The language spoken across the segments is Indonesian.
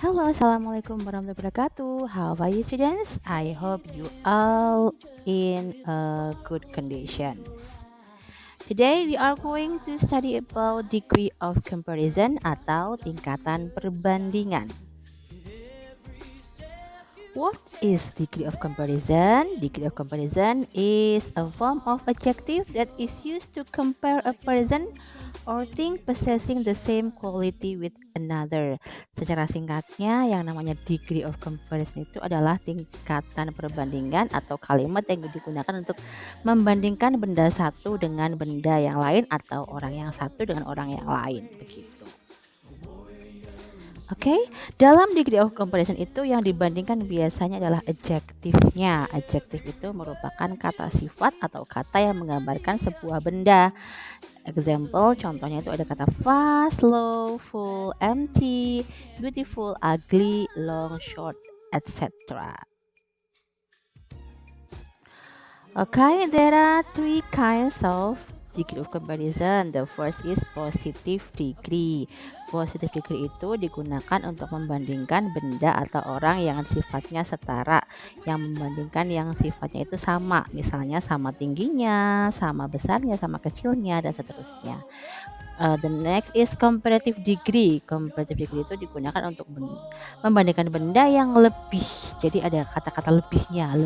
Hello, Assalamualaikum warahmatullahi wabarakatuh. How are you students? I hope you all in good conditions. Today we are going to study about degree of comparison atau tingkatan perbandingan. What is degree of comparison? Degree of comparison is a form of adjective that is used to compare a person or thing possessing the same quality with another. Secara singkatnya, yang namanya degree of comparison itu adalah tingkatan perbandingan atau kalimat yang digunakan untuk membandingkan benda satu dengan benda yang lain atau orang yang satu dengan orang yang lain, begitu. Oke, dalam degree of comparison itu yang dibandingkan biasanya adalah adjektifnya. Adjektif itu merupakan kata sifat atau kata yang menggambarkan sebuah benda. Example, contohnya itu ada kata fast, slow, full, empty, beautiful, ugly, long, short, etc. Okay, there are three kinds of degree of comparison. The first is positive degree. Positive degree itu digunakan untuk membandingkan benda atau orang yang sifatnya setara, yang membandingkan yang sifatnya itu sama, misalnya sama tingginya, sama besarnya, sama kecilnya, dan seterusnya. The next is comparative degree. Comparative degree itu digunakan untuk membandingkan benda yang lebih. Jadi ada kata-kata lebihnya,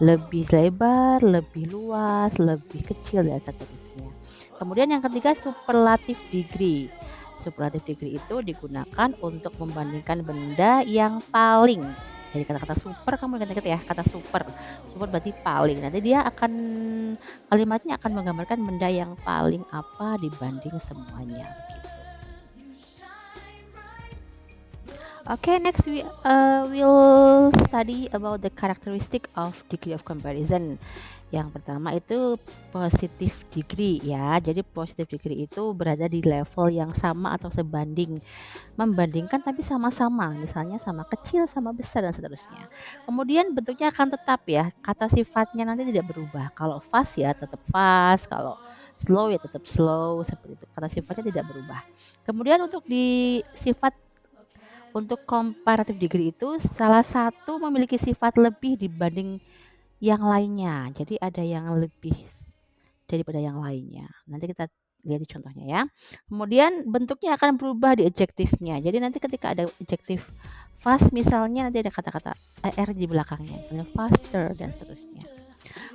lebih lebar, lebih luas, lebih kecil, dan seterusnya. Kemudian yang ketiga superlative degree. Superlative degree itu digunakan untuk membandingkan benda yang paling. Jadi kata-kata super kamu ingat-ingat ya, kata super. Super berarti paling. Nanti dia akan kalimatnya akan menggambarkan benda yang paling apa dibanding semuanya begitu. Okay, next we will study about the characteristic of degree of comparison. Yang pertama itu positive degree ya. Jadi positive degree itu berada di level yang sama atau sebanding. Membandingkan tapi sama-sama, misalnya sama kecil, sama besar dan seterusnya. Kemudian bentuknya akan tetap ya. Kata sifatnya nanti tidak berubah. Kalau fast ya tetap fast, kalau slow ya tetap slow, seperti itu. Kata sifatnya tidak berubah. Kemudian untuk di sifat untuk comparative degree itu salah satu memiliki sifat lebih dibanding yang lainnya. Jadi ada yang lebih daripada yang lainnya. Nanti kita lihat di contohnya ya. Kemudian bentuknya akan berubah di adjektifnya. Jadi nanti ketika ada adjektif fast misalnya nanti ada kata-kata er di belakangnya, misalnya faster dan seterusnya.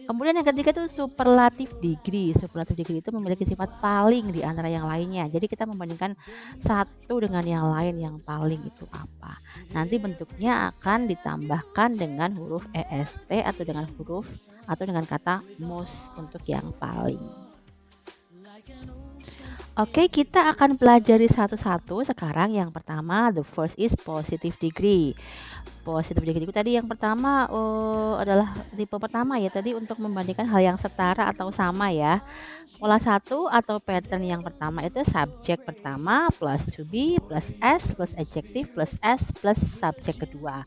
Kemudian yang ketiga itu superlative degree. Superlative degree itu memiliki sifat paling di antara yang lainnya. Jadi kita membandingkan satu dengan yang lain, yang paling itu apa. Nanti bentuknya akan ditambahkan dengan huruf est atau dengan kata most untuk yang paling. Oke, kita akan pelajari satu-satu sekarang. Yang pertama, the first is positive degree. Positive degree itu tadi yang pertama adalah tipe pertama ya, tadi untuk membandingkan hal yang setara atau sama ya. Pola satu atau pattern yang pertama itu subjek pertama plus to be plus s plus adjective plus s plus subjek kedua.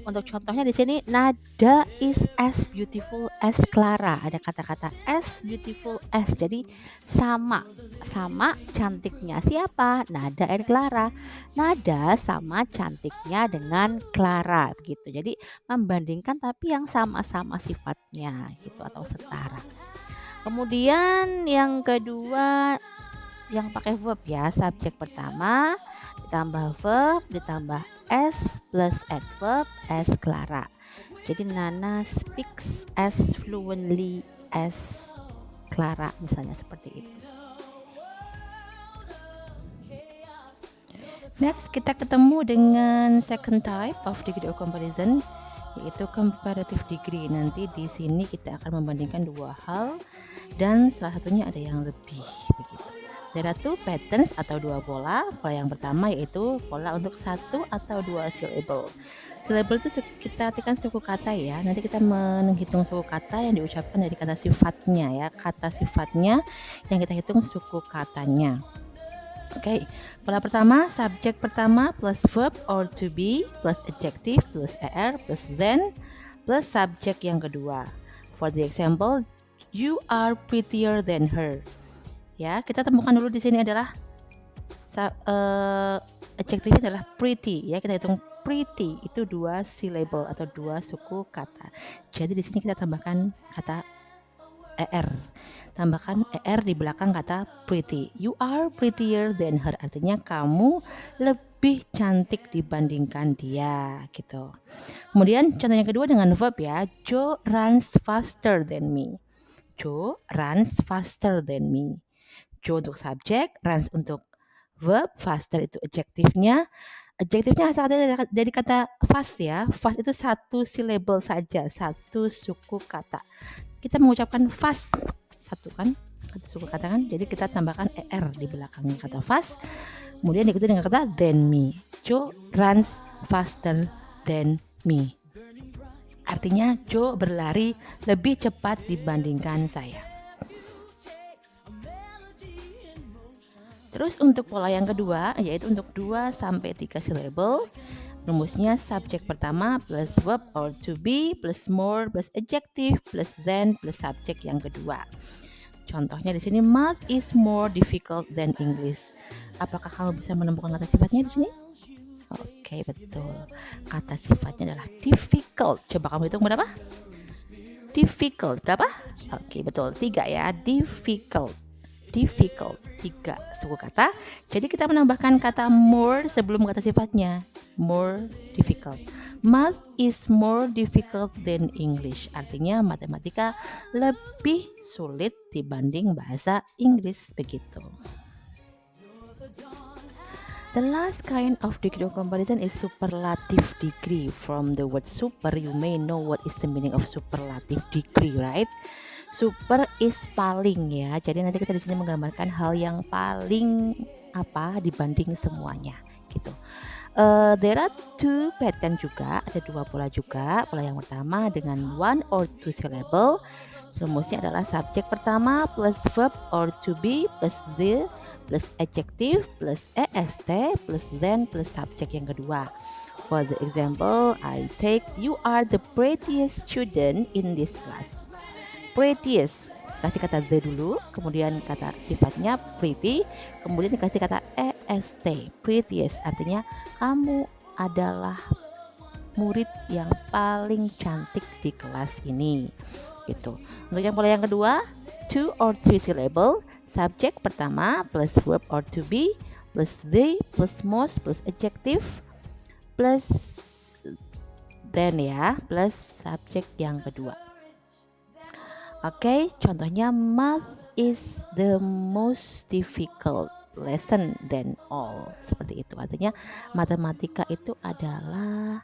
Untuk contohnya di sini Nada is as beautiful as Clara. Ada kata-kata as beautiful as. Jadi sama cantiknya siapa? Nada and Clara. Nada sama cantiknya dengan Clara begitu. Jadi membandingkan tapi yang sama-sama sifatnya gitu atau setara. Kemudian yang kedua yang pakai verb ya, subjek pertama ditambah verb ditambah s plus adverb as Clara. Jadi Nana speaks as fluently as Clara misalnya seperti itu. Next kita ketemu dengan second type of degree of comparison yaitu comparative degree. Nanti di sini kita akan membandingkan dua hal dan salah satunya ada yang lebih begitu. There are two patterns atau dua pola. Pola yang pertama yaitu pola untuk satu atau dua syllable. Syllable itu kita artikan suku kata ya. Nanti kita menghitung suku kata yang diucapkan dari kata sifatnya ya. Kata sifatnya yang kita hitung suku katanya. Oke, pola pertama subjek pertama plus verb or to be plus adjective plus er plus then plus subjek yang kedua. For the example, you are prettier than her. Ya, kita temukan dulu di sini adalah Adjektifnya adalah pretty ya, kita hitung pretty itu 2 syllable atau 2 suku kata. Jadi di sini kita tambahkan kata er. Tambahkan er di belakang kata pretty. You are prettier than her, artinya kamu lebih cantik dibandingkan dia gitu. Kemudian contoh yang kedua dengan verb ya. Joe runs faster than me. Joe runs faster than me. Joe untuk subjek, runs untuk verb, faster itu adjektifnya. Adjektifnya asal dari kata fast ya. Fast itu 1 syllable saja, 1 suku kata. Kita mengucapkan fast satu kan, satu suku kata kan. Jadi kita tambahkan er di belakangnya kata fast. Kemudian diikuti dengan kata than me. Joe runs faster than me. Artinya Joe berlari lebih cepat dibandingkan saya. Terus untuk pola yang kedua yaitu untuk 2 sampai 3 syllable. Rumusnya subjek pertama plus verb or to be plus more plus adjective plus than plus subjek yang kedua. Contohnya di sini math is more difficult than English. Apakah kamu bisa menemukan kata sifatnya di sini? Oke, betul. Kata sifatnya adalah difficult. Coba kamu hitung berapa? Difficult berapa? Oke, betul. 3 ya. Difficult. 3 suku kata. Jadi kita menambahkan kata more sebelum kata sifatnya. More difficult. Math is more difficult than English. Artinya matematika lebih sulit dibanding bahasa Inggris, begitu. The last kind of degree of comparison is superlative degree. From the word super, you may know what is the meaning of superlative degree, right? Super is paling ya. Jadi nanti kita di sini menggambarkan hal yang paling apa dibanding semuanya, gitu. There are 2 pattern juga, ada 2 pola juga. Pola yang pertama dengan 1 or 2 syllable. Rumusnya adalah subjek pertama plus verb or to be plus the plus adjective plus est plus then plus subjek yang kedua. For the example, I take you are the prettiest student in this class. Prettiest, kasih kata the dulu, kemudian kata sifatnya pretty, kemudian dikasih kata est, prettiest, artinya kamu adalah murid yang paling cantik di kelas ini, gitu. Untuk yang pola yang kedua, 2 or 3 syllable, subjek pertama plus verb or to be plus the plus most plus adjective plus then ya plus subjek yang kedua. Oke, contohnya math is the most difficult lesson than all. Seperti itu. Artinya matematika itu adalah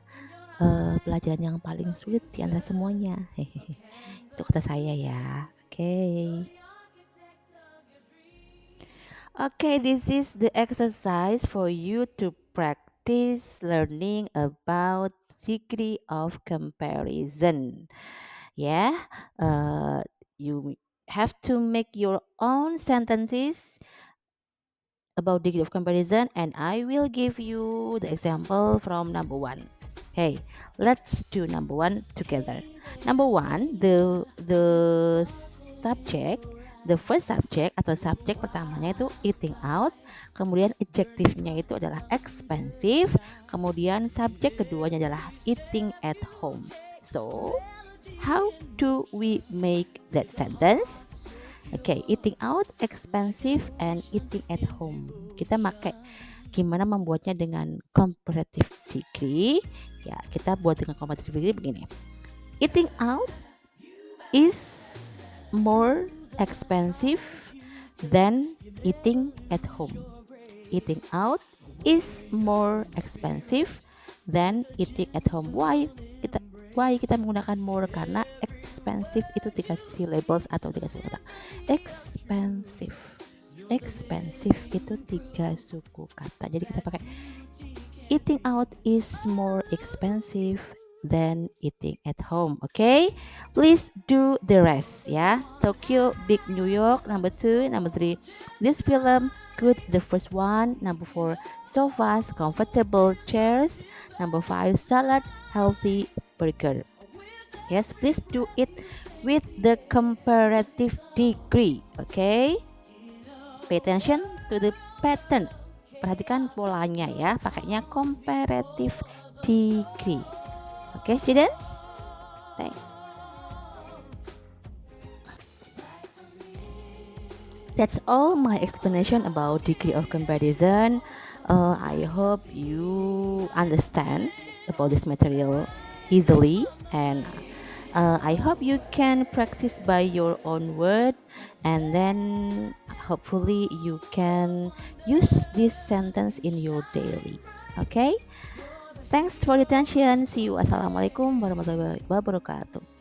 pelajaran yang paling sulit di antara semuanya. Itu kata saya ya. Okay, this is the exercise for you to practice learning about degree of comparison. Yeah, you have to make your own sentences about degree of comparison, and I will give you the example from number 1. Hey, let's do number 1 together. Number 1, the subject, the first subject atau subjek pertamanya itu eating out, kemudian adjektifnya itu adalah expensive, kemudian subjek keduanya adalah eating at home. So, how do we make that sentence? Okay, eating out, expensive, and eating at home. Kita pakai gimana membuatnya dengan comparative degree? Ya, kita buat dengan comparative degree begini. Eating out is more expensive than eating at home. Eating out is more expensive than eating at home. Why kita menggunakan more? Karena expensive itu 3 syllables atau 3 suku kata. Expensive itu 3 suku kata. Jadi kita pakai eating out is more expensive than eating at home. Okay, please do the rest ya. Tokyo, Big New York, number 2. Number 3, this film good, the first one. Number 4, sofas, comfortable chairs. Number 5, salad, healthy burger. Yes, please do it with the comparative degree. Okay, pay attention to the pattern perhatikan polanya ya, pakainya comparative degree. Oke, students? That's all my explanation about degree of comparison. I hope you understand about this material easily, and I hope you can practice by your own word, and then hopefully you can use this sentence in your daily. Okay? Thanks for your attention. See you. Assalamualaikum warahmatullahi wabarakatuh.